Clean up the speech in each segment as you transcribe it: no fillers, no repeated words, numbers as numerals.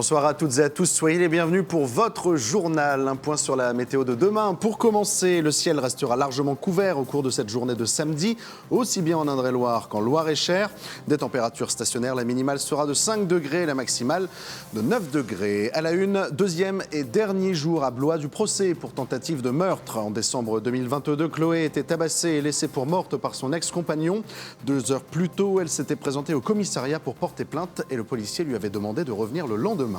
Bonsoir à toutes et à tous, soyez les bienvenus pour votre journal. Un point sur la météo de demain. Pour commencer, le ciel restera largement couvert au cours de cette journée de samedi, aussi bien en Indre-et-Loire qu'en Loire-et-Cher. Des températures stationnaires, la minimale sera de 5 degrés, la maximale de 9 degrés. À la une, deuxième et dernier jour à Blois du procès pour tentative de meurtre. En décembre 2022, Chloé était tabassée et laissée pour morte par son ex-compagnon. 2 heures plus tôt, elle s'était présentée au commissariat pour porter plainte et le policier lui avait demandé de revenir le lendemain.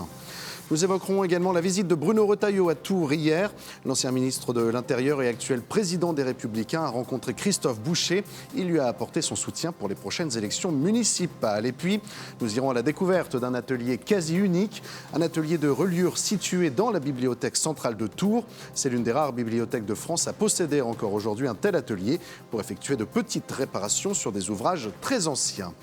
Nous évoquerons également la visite de Bruno Retailleau à Tours hier. L'ancien ministre de l'Intérieur et actuel président des Républicains a rencontré Christophe Boucher. Il lui a apporté son soutien pour les prochaines élections municipales. Et puis, nous irons à la découverte d'un atelier quasi unique, un atelier de reliure situé dans la bibliothèque centrale de Tours. C'est l'une des rares bibliothèques de France à posséder encore aujourd'hui un tel atelier pour effectuer de petites réparations sur des ouvrages très anciens.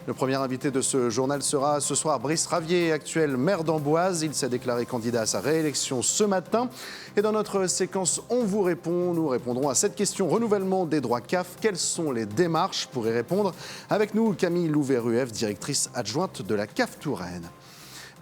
Le premier invité de ce journal sera ce soir Brice Ravier, actuel maire d'Amboise. Il s'est déclaré candidat à sa réélection ce matin. Et dans notre séquence On vous répond, nous répondrons à cette question: renouvellement des droits CAF, quelles sont les démarches pour y répondre? Avec nous, Camille Louvet-Rueff, directrice adjointe de la CAF Touraine.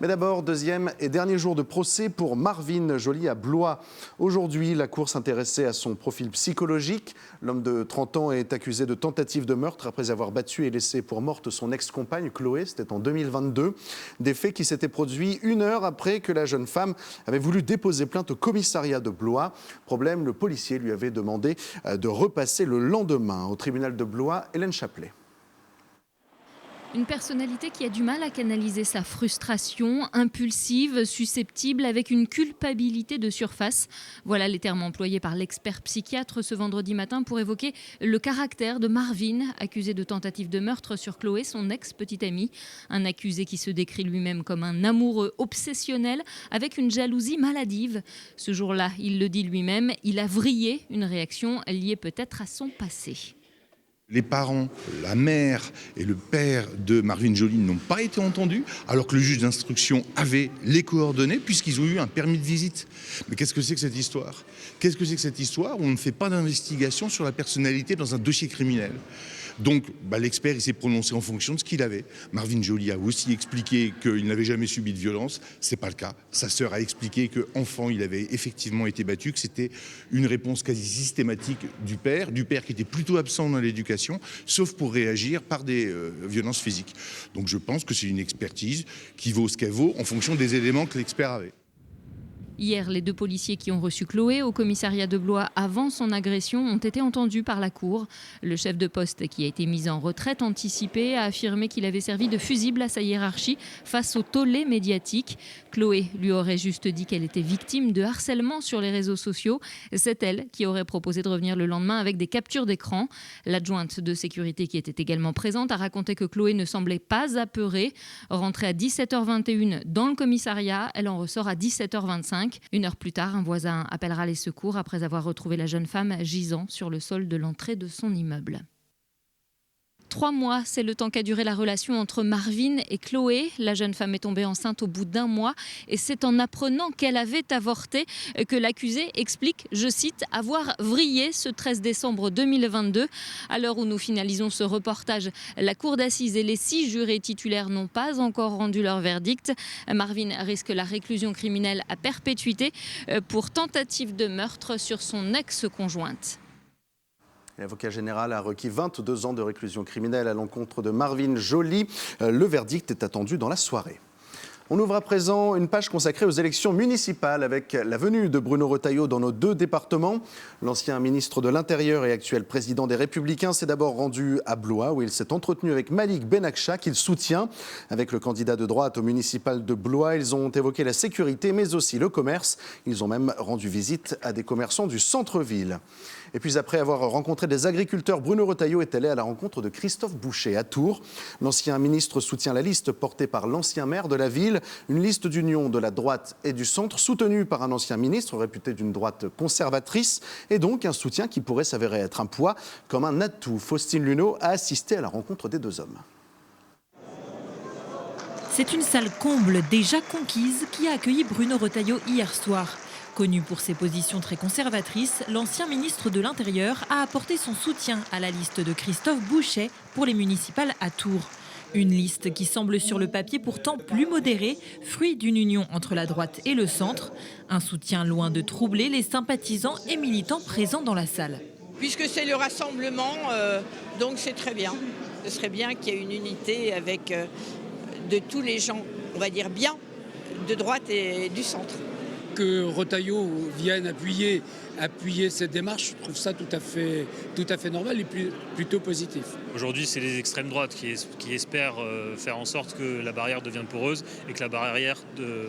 Mais d'abord, deuxième et dernier jour de procès pour Marvin Joly à Blois. Aujourd'hui, la cour s'intéressait à son profil psychologique. L'homme de 30 ans est accusé de tentative de meurtre après avoir battu et laissé pour morte son ex-compagne Chloé. C'était en 2022. Des faits qui s'étaient produits 1 heure après que la jeune femme avait voulu déposer plainte au commissariat de Blois. Problème, le policier lui avait demandé de repasser le lendemain. Au tribunal de Blois, Hélène Chaplet. Une personnalité qui a du mal à canaliser sa frustration, impulsive, susceptible, avec une culpabilité de surface. Voilà les termes employés par l'expert psychiatre ce vendredi matin pour évoquer le caractère de Marvin, accusé de tentative de meurtre sur Chloé, son ex-petite amie. Un accusé qui se décrit lui-même comme un amoureux obsessionnel avec une jalousie maladive. Ce jour-là, il le dit lui-même, il a vrillé, une réaction liée peut-être à son passé. Les parents, la mère et le père de Marvin Joly n'ont pas été entendus, alors que le juge d'instruction avait les coordonnées puisqu'ils ont eu un permis de visite. Mais qu'est-ce que c'est que cette histoire? Qu'est-ce que c'est que cette histoire où on ne fait pas d'investigation sur la personnalité dans un dossier criminel? Donc l'expert s'est prononcé en fonction de ce qu'il avait. Marvin Joly a aussi expliqué qu'il n'avait jamais subi de violence. C'est pas le cas. Sa sœur a expliqué qu'enfant il avait effectivement été battu, que c'était une réponse quasi systématique du père qui était plutôt absent dans l'éducation, sauf pour réagir par des violences physiques. Donc je pense que c'est une expertise qui vaut ce qu'elle vaut en fonction des éléments que l'expert avait. Hier, les 2 policiers qui ont reçu Chloé au commissariat de Blois avant son agression ont été entendus par la cour. Le chef de poste, qui a été mis en retraite anticipée, a affirmé qu'il avait servi de fusible à sa hiérarchie face au tollé médiatique. Chloé lui aurait juste dit qu'elle était victime de harcèlement sur les réseaux sociaux. C'est elle qui aurait proposé de revenir le lendemain avec des captures d'écran. L'adjointe de sécurité, qui était également présente, a raconté que Chloé ne semblait pas apeurée. Rentrée à 17h21 dans le commissariat, elle en ressort à 17h25. 1 heure plus tard, un voisin appellera les secours après avoir retrouvé la jeune femme gisant sur le sol de l'entrée de son immeuble. 3 mois, c'est le temps qu'a duré la relation entre Marvin et Chloé. La jeune femme est tombée enceinte au bout d'1 mois et c'est en apprenant qu'elle avait avorté que l'accusé explique, je cite, avoir vrillé ce 13 décembre 2022. À l'heure où nous finalisons ce reportage, la cour d'assises et les 6 jurés titulaires n'ont pas encore rendu leur verdict. Marvin risque la réclusion criminelle à perpétuité pour tentative de meurtre sur son ex-conjointe. L'avocat général a requis 22 ans de réclusion criminelle à l'encontre de Marvin Joly. Le verdict est attendu dans la soirée. On ouvre à présent une page consacrée aux élections municipales avec la venue de Bruno Retailleau dans nos 2 départements. L'ancien ministre de l'Intérieur et actuel président des Républicains s'est d'abord rendu à Blois où il s'est entretenu avec Malik Benakcha qu'il soutient. Avec le candidat de droite au municipal de Blois, ils ont évoqué la sécurité mais aussi le commerce. Ils ont même rendu visite à des commerçants du centre-ville. Et puis après avoir rencontré des agriculteurs, Bruno Retailleau est allé à la rencontre de Christophe Boucher à Tours. L'ancien ministre soutient la liste portée par l'ancien maire de la ville, une liste d'union de la droite et du centre soutenue par un ancien ministre réputé d'une droite conservatrice et donc un soutien qui pourrait s'avérer être un poids comme un atout. Faustine Luneau a assisté à la rencontre des 2 hommes. C'est une salle comble déjà conquise qui a accueilli Bruno Retailleau hier soir. Connu pour ses positions très conservatrices, l'ancien ministre de l'Intérieur a apporté son soutien à la liste de Christophe Boucher pour les municipales à Tours. Une liste qui semble sur le papier pourtant plus modérée, fruit d'une union entre la droite et le centre. Un soutien loin de troubler les sympathisants et militants présents dans la salle. Puisque c'est le rassemblement, donc c'est très bien. Ce serait bien qu'il y ait une unité avec de tous les gens, on va dire bien, de droite et du centre. Que Retailleau vienne appuyer cette démarche, je trouve ça tout à fait normal et plutôt positif. Aujourd'hui, c'est les extrêmes droites qui espèrent faire en sorte que la barrière devienne poreuse et que la barrière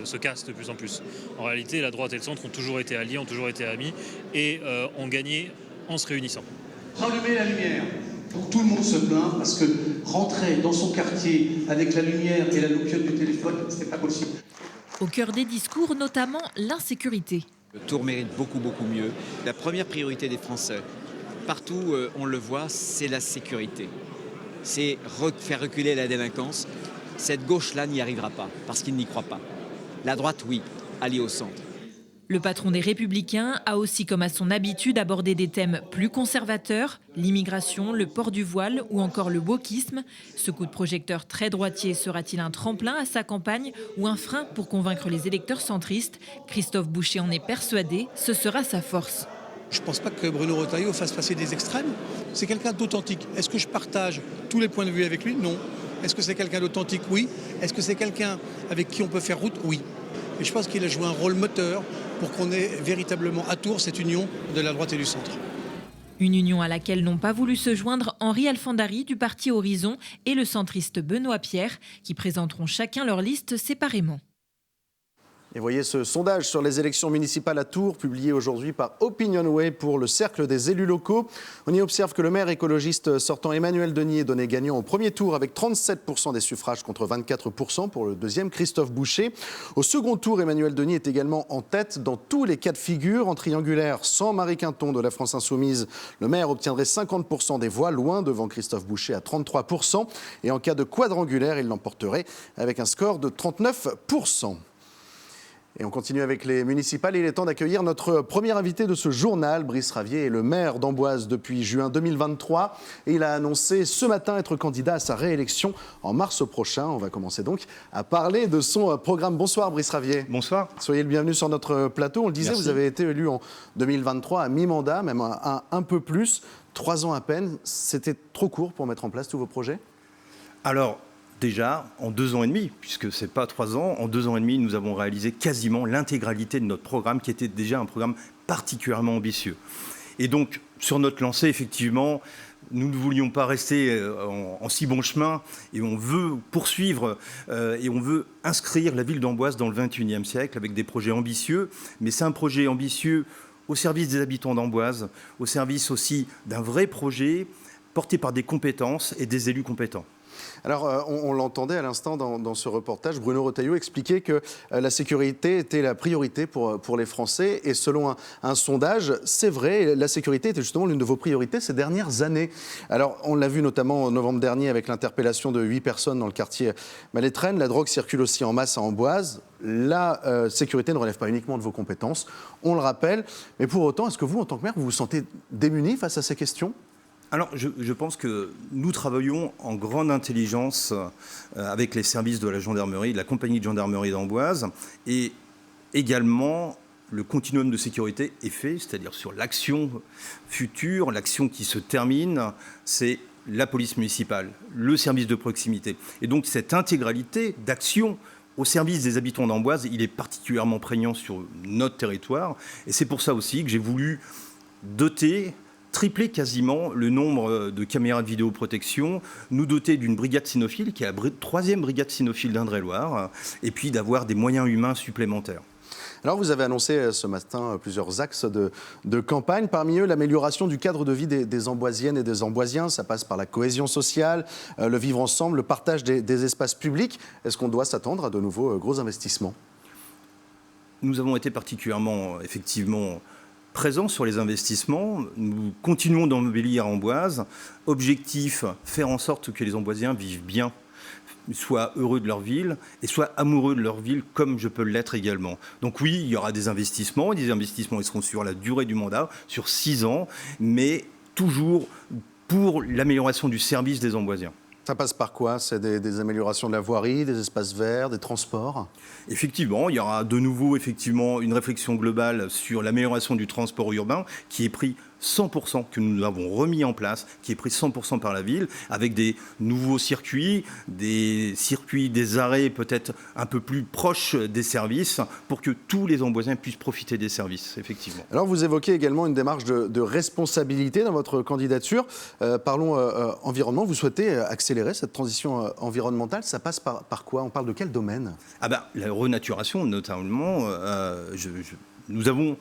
se casse de plus en plus. En réalité, la droite et le centre ont toujours été alliés, ont toujours été amis et ont gagné en se réunissant. Rallumez la lumière. Tout le monde se plaint parce que rentrer dans son quartier avec la lumière et la loupiote du téléphone, c'est pas possible. Au cœur des discours, notamment l'insécurité. Le Tour mérite beaucoup mieux. La première priorité des Français, partout on le voit, c'est la sécurité. C'est faire reculer la délinquance. Cette gauche-là n'y arrivera pas, parce qu'il n'y croit pas. La droite, oui, alliée au centre. Le patron des Républicains a aussi, comme à son habitude, abordé des thèmes plus conservateurs, l'immigration, le port du voile ou encore le wokisme. Ce coup de projecteur très droitier sera-t-il un tremplin à sa campagne ou un frein pour convaincre les électeurs centristes? Christophe Boucher en est persuadé, ce sera sa force. Je ne pense pas que Bruno Retailleau fasse passer des extrêmes. C'est quelqu'un d'authentique. Est-ce que je partage tous les points de vue avec lui? Non. Est-ce que c'est quelqu'un d'authentique? Oui. Est-ce que c'est quelqu'un avec qui on peut faire route? Oui. Et je pense qu'il a joué un rôle moteur pour qu'on ait véritablement à Tours cette union de la droite et du centre. Une union à laquelle n'ont pas voulu se joindre Henri Alfandari du parti Horizon et le centriste Benoît Pierre, qui présenteront chacun leur liste séparément. Et voyez ce sondage sur les élections municipales à Tours, publié aujourd'hui par Opinionway pour le Cercle des élus locaux. On y observe que le maire écologiste sortant Emmanuel Denis est donné gagnant au premier tour avec 37% des suffrages contre 24% pour le deuxième, Christophe Boucher. Au second tour, Emmanuel Denis est également en tête dans tous les cas de figure. En triangulaire, sans Marie Quinton de la France Insoumise, le maire obtiendrait 50% des voix, loin devant Christophe Boucher à 33%. Et en cas de quadrangulaire, il l'emporterait avec un score de 39%. Et on continue avec les municipales. Il est temps d'accueillir notre premier invité de ce journal. Brice Ravier est le maire d'Amboise depuis juin 2023. Et il a annoncé ce matin être candidat à sa réélection en mars prochain. On va commencer donc à parler de son programme. Bonsoir Brice Ravier. Bonsoir. Soyez le bienvenu sur notre plateau. On le disait, vous avez été élu en 2023 à mi-mandat, même un peu plus. 3 ans à peine. C'était trop court pour mettre en place tous vos projets? Alors, déjà, en 2 ans et demi, puisque ce n'est pas 3 ans, en 2 ans et demi, nous avons réalisé quasiment l'intégralité de notre programme, qui était déjà un programme particulièrement ambitieux. Et donc, sur notre lancée, effectivement, nous ne voulions pas rester en si bon chemin, et on veut poursuivre et on veut inscrire la ville d'Amboise dans le XXIe siècle avec des projets ambitieux. Mais c'est un projet ambitieux au service des habitants d'Amboise, au service aussi d'un vrai projet porté par des compétences et des élus compétents. Alors, on l'entendait à l'instant dans ce reportage, Bruno Retailleau expliquait que la sécurité était la priorité pour les Français. Et selon un sondage, c'est vrai, la sécurité était justement l'une de vos priorités ces dernières années. Alors, on l'a vu notamment en novembre dernier avec l'interpellation de 8 personnes dans le quartier Malétraine. La drogue circule aussi en masse à Amboise. La sécurité ne relève pas uniquement de vos compétences, on le rappelle. Mais pour autant, est-ce que vous, en tant que maire, vous vous sentez démuni face à ces questions ? Alors, je pense que nous travaillons en grande intelligence avec les services de la gendarmerie, de la compagnie de gendarmerie d'Amboise, et également le continuum de sécurité est fait, c'est-à-dire sur l'action future, l'action qui se termine, c'est la police municipale, le service de proximité. Et donc cette intégralité d'action au service des habitants d'Amboise, il est particulièrement prégnant sur notre territoire, et c'est pour ça aussi que j'ai voulu tripler quasiment le nombre de caméras de vidéoprotection, nous doter d'une brigade cynophile, qui est la 3e brigade cynophile d'Indre-et-Loire, et puis d'avoir des moyens humains supplémentaires. Alors vous avez annoncé ce matin plusieurs axes de campagne, parmi eux l'amélioration du cadre de vie des Amboisiennes et des Amboisiens. Ça passe par la cohésion sociale, le vivre ensemble, le partage des espaces publics. Est-ce qu'on doit s'attendre à de nouveaux gros investissements ? Nous avons été particulièrement, effectivement, présents sur les investissements. Nous continuons d'embellir Amboise. Objectif, faire en sorte que les Amboisiens vivent bien, soient heureux de leur ville et soient amoureux de leur ville comme je peux l'être également. Donc oui, il y aura des investissements. Des investissements, ils seront sur la durée du mandat, sur 6 ans, mais toujours pour l'amélioration du service des Amboisiens. Ça passe par quoi? C'est des améliorations de la voirie, des espaces verts, des transports? Effectivement, il y aura de nouveau une réflexion globale sur l'amélioration du transport urbain qui est pris 100%, que nous avons remis en place, qui est pris 100% par la ville, avec des nouveaux circuits, des arrêts peut-être un peu plus proches des services, pour que tous les Amboisiens puissent profiter des services, effectivement. Alors vous évoquez également une démarche de responsabilité dans votre candidature. Parlons environnement, vous souhaitez accélérer cette transition environnementale, ça passe par quoi? On parle de quel domaine? La renaturation, notamment, nous avons...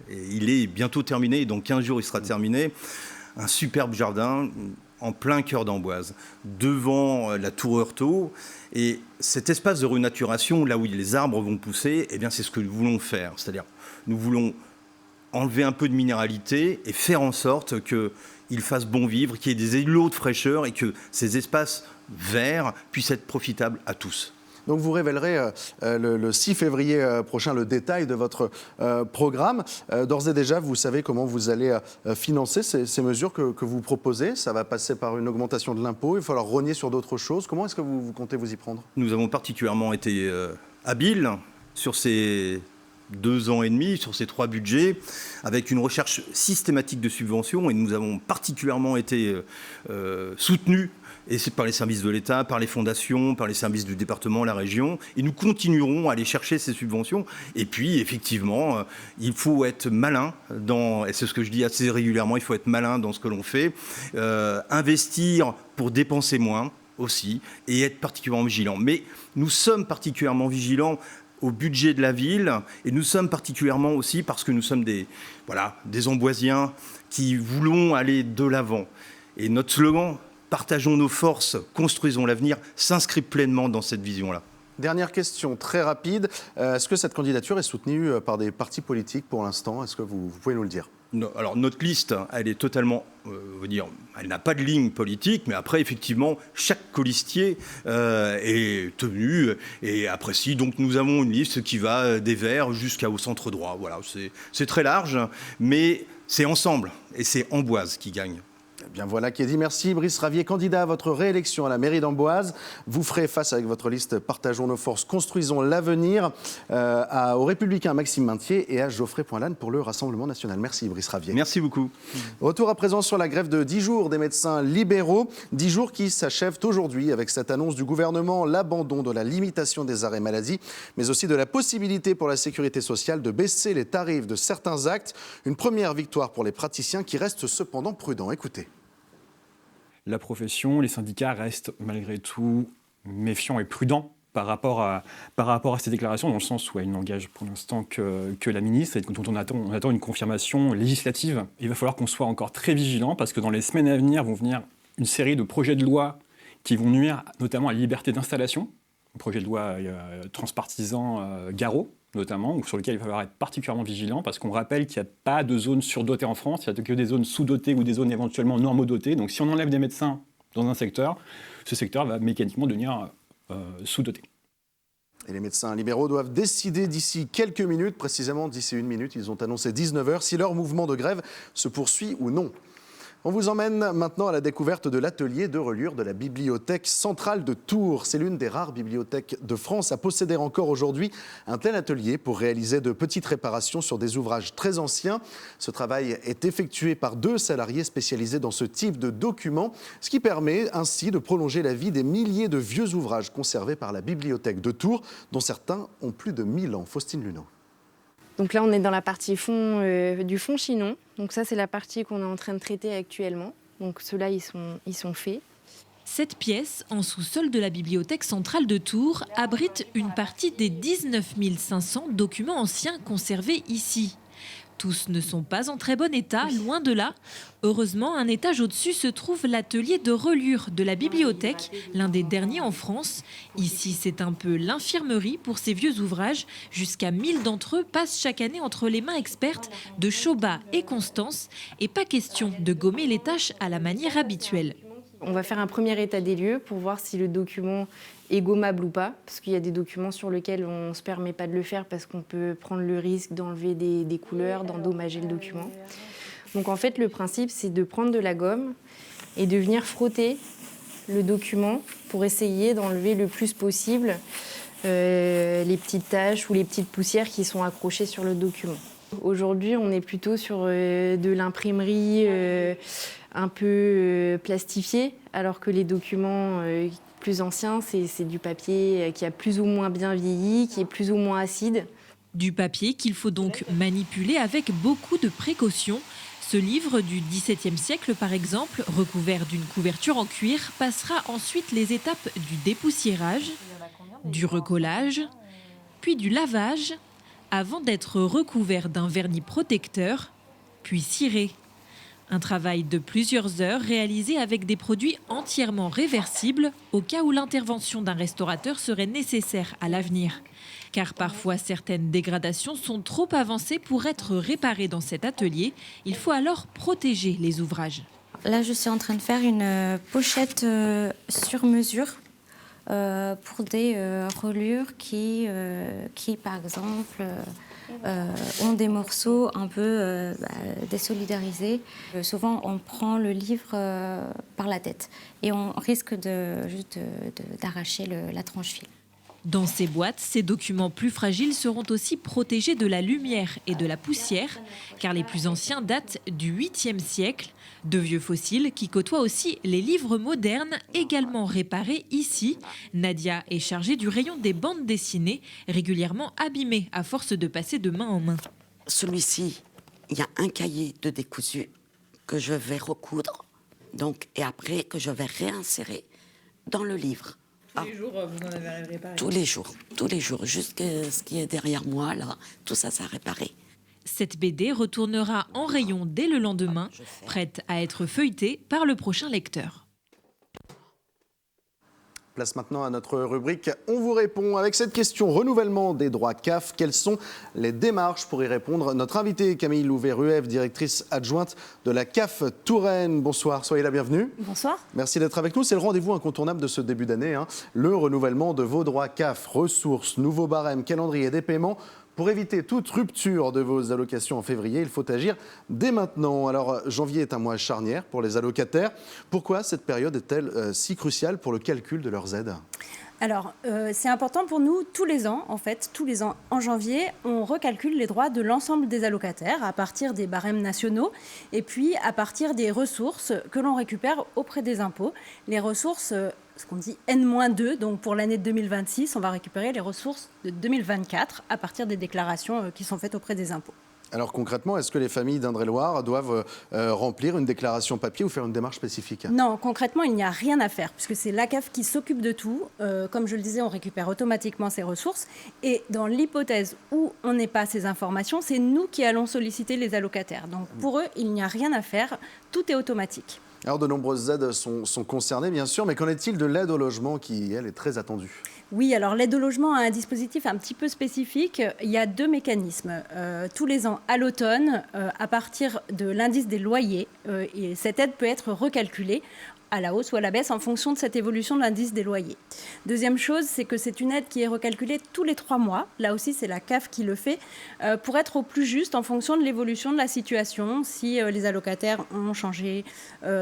Et il est bientôt terminé, dans 15 jours il sera terminé, un superbe jardin en plein cœur d'Amboise, devant la tour Heurtaud. Et cet espace de renaturation, là où les arbres vont pousser, eh bien, c'est ce que nous voulons faire. C'est-à-dire, nous voulons enlever un peu de minéralité et faire en sorte qu'il fasse bon vivre, qu'il y ait des îlots de fraîcheur et que ces espaces verts puissent être profitables à tous. Donc vous révélerez le 6 février prochain le détail de votre programme. D'ores et déjà, vous savez comment vous allez financer ces mesures que vous proposez. Ça va passer par une augmentation de l'impôt, il va falloir rogner sur d'autres choses. Comment est-ce que vous comptez vous y prendre? Nous avons particulièrement été habiles sur ces 2 ans et demi, sur ces 3 budgets, avec une recherche systématique de subventions, et nous avons particulièrement été soutenus, et c'est par les services de l'État, par les fondations, par les services du département, la région, et nous continuerons à aller chercher ces subventions. Et puis, effectivement, il faut être malin, et c'est ce que je dis assez régulièrement, il faut être malin dans ce que l'on fait, investir pour dépenser moins aussi, et être particulièrement vigilant. Mais nous sommes particulièrement vigilants au budget de la ville, et nous sommes particulièrement aussi parce que nous sommes des Amboisiens qui voulons aller de l'avant. Et notre slogan, partageons nos forces, construisons l'avenir, s'inscrit pleinement dans cette vision-là. Dernière question, très rapide. Est-ce que cette candidature est soutenue par des partis politiques pour l'instant? Est-ce que vous pouvez nous le dire? Alors notre liste, elle est totalement, elle n'a pas de ligne politique, mais après effectivement chaque colistier est tenu et apprécie. Donc nous avons une liste qui va des Verts jusqu'au centre droit. Voilà, c'est très large, mais c'est ensemble et c'est Amboise qui gagne. Eh bien voilà qui est dit. Merci Brice Ravier, candidat à votre réélection à la mairie d'Amboise. Vous ferez face avec votre liste Partageons nos forces, construisons l'avenir aux Républicains Maxime Maintier et à Geoffrey Poinlanne pour le Rassemblement national. Merci Brice Ravier. Merci beaucoup. Retour à présent sur la grève de 10 jours des médecins libéraux. 10 jours qui s'achèvent aujourd'hui avec cette annonce du gouvernement, l'abandon de la limitation des arrêts maladie, mais aussi de la possibilité pour la sécurité sociale de baisser les tarifs de certains actes. Une première victoire pour les praticiens qui restent cependant prudents. Écoutez. La profession, les syndicats restent malgré tout méfiants et prudents par rapport à ces déclarations, dans le sens où elle n'engage pour l'instant que la ministre, et dont on attend une confirmation législative. Il va falloir qu'on soit encore très vigilant, parce que dans les semaines à venir vont venir une série de projets de loi qui vont nuire notamment à la liberté d'installation, un projet de loi transpartisan Garot, notamment, sur lequel il va falloir être particulièrement vigilant, parce qu'on rappelle qu'il n'y a pas de zones surdotées en France, il n'y a que des zones sous-dotées ou des zones éventuellement normodotées. Donc si on enlève des médecins dans un secteur, ce secteur va mécaniquement devenir sous-doté. Et les médecins libéraux doivent décider d'ici quelques minutes, précisément d'ici 1 minute, ils ont annoncé 19h, si leur mouvement de grève se poursuit ou non. On vous emmène maintenant à la découverte de l'atelier de reliure de la Bibliothèque centrale de Tours. C'est l'une des rares bibliothèques de France à posséder encore aujourd'hui un tel atelier pour réaliser de petites réparations sur des ouvrages très anciens. Ce travail est effectué par 2 salariés spécialisés dans ce type de documents, ce qui permet ainsi de prolonger la vie des milliers de vieux ouvrages conservés par la Bibliothèque de Tours, dont certains ont plus de 1000 ans. Faustine Luneau. Donc là, on est dans la partie fond, du fond chinon. Donc ça, c'est la partie qu'on est en train de traiter actuellement. Donc ceux-là, ils sont faits. Cette pièce, en sous-sol de la Bibliothèque centrale de Tours, abrite une partie des 19 500 documents anciens conservés ici. Tous ne sont pas en très bon état, loin de là. Heureusement, un étage au-dessus se trouve l'atelier de reliure de la bibliothèque, l'un des derniers en France. Ici, c'est un peu l'infirmerie pour ces vieux ouvrages. Jusqu'à 1000 d'entre eux passent chaque année entre les mains expertes de Chaubat et Constance. Et pas question de gommer les tâches à la manière habituelle. On va faire un premier état des lieux pour voir si le document est gommable ou pas, parce qu'il y a des documents sur lesquels on ne se permet pas de le faire parce qu'on peut prendre le risque d'enlever des couleurs, d'endommager le document. Donc en fait, le principe, c'est de prendre de la gomme et de venir frotter le document pour essayer d'enlever le plus possible les petites taches ou les petites poussières qui sont accrochées sur le document. Aujourd'hui, on est plutôt sur de l'imprimerie un peu plastifiée, alors que les documents plus anciens, c'est du papier qui a plus ou moins bien vieilli, qui est plus ou moins acide. Du papier qu'il faut donc manipuler avec beaucoup de précautions. Ce livre du XVIIe siècle, par exemple, recouvert d'une couverture en cuir, passera ensuite les étapes du dépoussiérage, du recollage, puis du lavage, avant d'être recouvert d'un vernis protecteur, puis ciré. Un travail de plusieurs heures réalisé avec des produits entièrement réversibles au cas où l'intervention d'un restaurateur serait nécessaire à l'avenir. Car parfois certaines dégradations sont trop avancées pour être réparées dans cet atelier. Il faut alors protéger les ouvrages. Là, je suis en train de faire une pochette sur mesure pour des reliures qui par exemple, ont des morceaux un peu désolidarisés. Souvent, on prend le livre par la tête et on risque juste d'arracher la tranche-fil. Dans ces boîtes, ces documents plus fragiles seront aussi protégés de la lumière et de la poussière, car les plus anciens datent du 8e siècle. De vieux fossiles qui côtoient aussi les livres modernes, également réparés ici. Nadia est chargée du rayon des bandes dessinées, régulièrement abîmées à force de passer de main en main. Celui-ci, il y a un cahier de décousu que je vais recoudre, et après que je vais réinsérer dans le livre. Tous les jours, vous en avez réparé? Tous les jours, jusqu'à ce qui est derrière moi, là, tout ça, ça a réparé. Cette BD retournera en rayon dès le lendemain, prête à être feuilletée par le prochain lecteur. Place maintenant à notre rubrique « On vous répond » avec cette question « Renouvellement des droits CAF ». Quelles sont les démarches pour y répondre? Notre invitée Camille Louvet-Rueff, directrice adjointe de la CAF Touraine. Bonsoir, soyez la bienvenue. Bonsoir. Merci d'être avec nous. C'est le rendez-vous incontournable de ce début d'année. Le renouvellement de vos droits CAF, ressources, nouveaux barèmes, calendrier des paiements. Pour éviter toute rupture de vos allocations en février, il faut agir dès maintenant. Alors, janvier est un mois charnière pour les allocataires. Pourquoi cette période est-elle si cruciale pour le calcul de leurs aides ? Alors, c'est important pour nous tous les ans, en janvier, on recalcule les droits de l'ensemble des allocataires à partir des barèmes nationaux et puis à partir des ressources que l'on récupère auprès des impôts. Les ressources, ce qu'on dit N-2, donc pour l'année de 2026, on va récupérer les ressources de 2024 à partir des déclarations qui sont faites auprès des impôts. Alors concrètement, est-ce que les familles d'Indre-et-Loire doivent remplir une déclaration papier ou faire une démarche spécifique ? Non, concrètement, il n'y a rien à faire, puisque c'est la CAF qui s'occupe de tout. Comme je le disais, on récupère automatiquement ces ressources. Et dans l'hypothèse où on n'est pas ces informations, c'est nous qui allons solliciter les allocataires. Donc pour eux, il n'y a rien à faire, tout est automatique. Alors de nombreuses aides sont concernées, bien sûr, mais qu'en est-il de l'aide au logement qui, elle, est très attendue ? Oui, alors l'aide au logement a un dispositif un petit peu spécifique. Il y a deux mécanismes. Tous les ans, à l'automne, à partir de l'indice des loyers, et cette aide peut être recalculée à la hausse ou à la baisse en fonction de cette évolution de l'indice des loyers. Deuxième chose, c'est que c'est une aide qui est recalculée tous les 3 mois. Là aussi, c'est la CAF qui le fait pour être au plus juste en fonction de l'évolution de la situation. Si les allocataires ont changé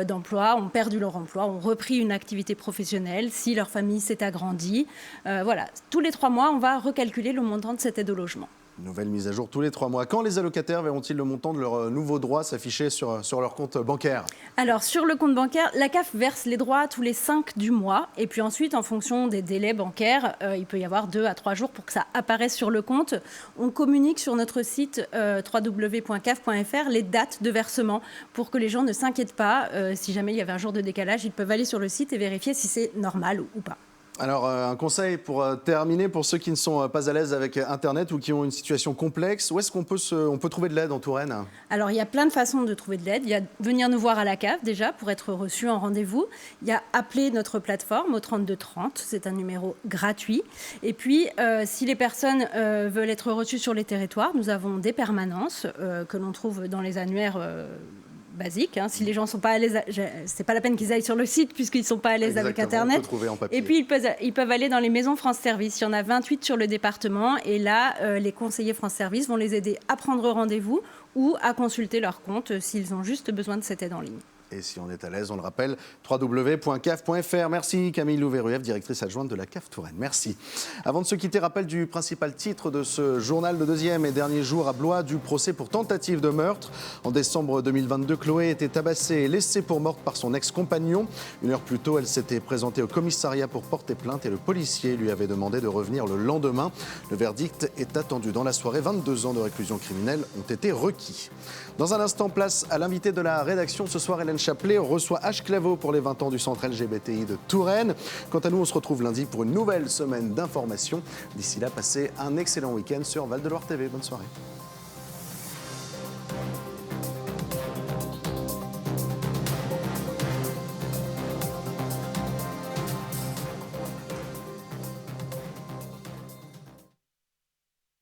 d'emploi, ont perdu leur emploi, ont repris une activité professionnelle, si leur famille s'est agrandie. Voilà, tous les 3 mois, on va recalculer le montant de cette aide au logement. Nouvelle mise à jour tous les 3 mois. Quand les allocataires verront-ils le montant de leurs nouveaux droits s'afficher sur leur compte bancaire ? Alors, sur le compte bancaire, la CAF verse les droits tous les 5 du mois. Et puis ensuite, en fonction des délais bancaires, il peut y avoir 2 à 3 jours pour que ça apparaisse sur le compte. On communique sur notre site www.caf.fr les dates de versement pour que les gens ne s'inquiètent pas. Si jamais il y avait un jour de décalage, ils peuvent aller sur le site et vérifier si c'est normal ou pas. Alors, un conseil pour terminer, pour ceux qui ne sont pas à l'aise avec Internet ou qui ont une situation complexe, où est-ce qu'on peut trouver de l'aide en Touraine ? Alors, il y a plein de façons de trouver de l'aide. Il y a venir nous voir à la CAF, déjà, pour être reçu en rendez-vous. Il y a appeler notre plateforme au 3230, c'est un numéro gratuit. Et puis, si les personnes veulent être reçues sur les territoires, nous avons des permanences que l'on trouve dans les annuaires basique. Si les gens ne sont pas à l'aise, c'est pas la peine qu'ils aillent sur le site puisqu'ils ne sont pas à l'aise avec Internet. Et puis ils peuvent aller dans les maisons France Service. Il y en a 28 sur le département et là, les conseillers France Service vont les aider à prendre rendez-vous ou à consulter leur compte s'ils ont juste besoin de cette aide en ligne. Et si on est à l'aise, on le rappelle, www.caf.fr. Merci Camille Louverrueff, directrice adjointe de la CAF Touraine. Merci. Avant de se quitter, rappel du principal titre de ce journal, le deuxième et dernier jour à Blois du procès pour tentative de meurtre. En décembre 2022, Chloé était tabassée et laissée pour morte par son ex-compagnon. Une heure plus tôt, elle s'était présentée au commissariat pour porter plainte et le policier lui avait demandé de revenir le lendemain. Le verdict est attendu dans la soirée. 22 ans de réclusion criminelle ont été requis. Dans un instant, place à l'invité de la rédaction. Ce soir, Hélène Chapelet reçoit H. Claveau pour les 20 ans du centre LGBTI de Touraine. Quant à nous, on se retrouve lundi pour une nouvelle semaine d'information. D'ici là, passez un excellent week-end sur Val de Loire TV. Bonne soirée.